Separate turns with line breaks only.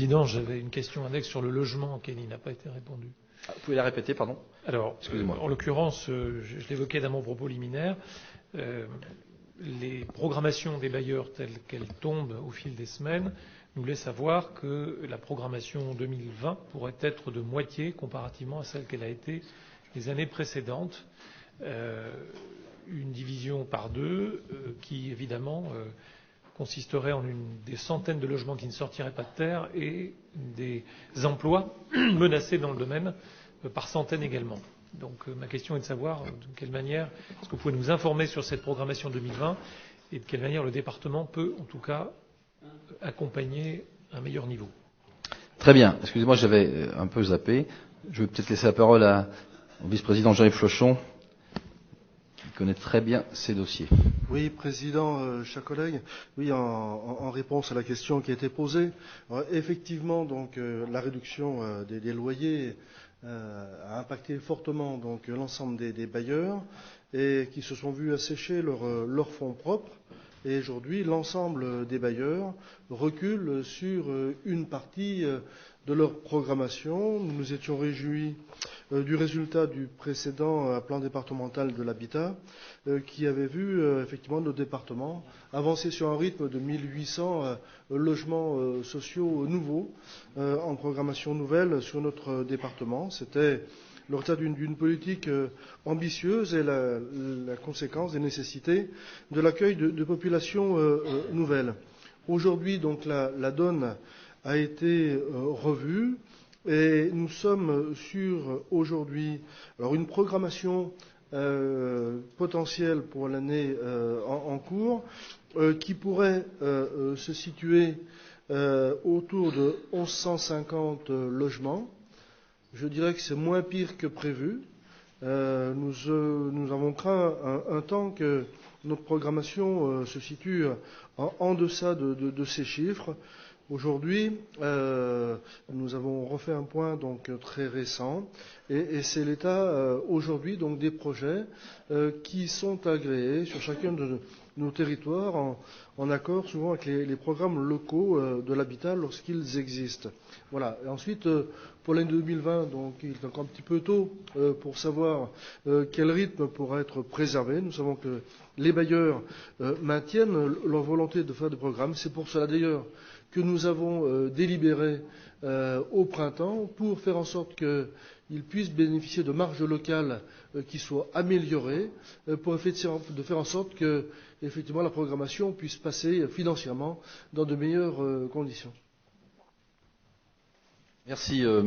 Président, j'avais une question annexe sur le logement auquel il n'a pas été répondu.
Vous pouvez la répéter, pardon?
Alors,
excusez-moi.
En l'occurrence, je l'évoquais dans mon propos liminaire, les programmations des bailleurs telles qu'elles tombent au fil des semaines nous laissent savoir que la programmation 2020 pourrait être de moitié comparativement à celle qu'elle a été les années précédentes. Une division par deux qui, évidemment, consisterait en des centaines de logements qui ne sortiraient pas de terre et des emplois menacés dans le domaine par centaines également. Donc ma question est de savoir de quelle manière est-ce que vous pouvez nous informer sur cette programmation 2020 et de quelle manière le département peut, en tout cas, accompagner un meilleur niveau.
Très bien. Excusez-moi, j'avais un peu zappé. Je vais peut-être laisser la parole au vice-président Jean-Yves Flochon, qui connaît très bien ces dossiers.
Oui, Président, chers collègues. Oui, en réponse à la question qui a été posée, effectivement, donc la réduction des loyers a impacté fortement donc l'ensemble des bailleurs et qui se sont vus assécher leurs fonds propres. Et aujourd'hui, l'ensemble des bailleurs recule sur une partie de leur programmation. Nous nous étions réjouis du résultat du précédent plan départemental de l'habitat qui avait vu effectivement nos départements avancer sur un rythme de 1800 logements sociaux nouveaux en programmation nouvelle sur notre département. C'était le résultat d'une politique ambitieuse et la conséquence des nécessités de l'accueil de populations nouvelles. Aujourd'hui, donc, la donne a été revue et nous sommes sur aujourd'hui une programmation potentielle pour l'année en cours qui pourrait se situer autour de 1150 logements. Je dirais que c'est moins pire que prévu. Nous avons craint un temps que notre programmation se situe en deçà de ces chiffres. Aujourd'hui, nous avons refait un point donc très récent et c'est l'état aujourd'hui donc des projets qui sont agréés sur chacun de nos territoires en accord souvent avec les programmes locaux de l'habitat lorsqu'ils existent. Voilà. Et ensuite, pour l'année 2020, donc il est encore un petit peu tôt pour savoir quel rythme pourra être préservé. Nous savons que les bailleurs maintiennent leur volonté de faire des programmes. C'est pour cela d'ailleurs que nous avons délibéré au printemps pour faire en sorte qu'ils puissent bénéficier de marges locales qui soient améliorées pour de faire en sorte que effectivement la programmation puisse passer financièrement dans de meilleures conditions.
Merci.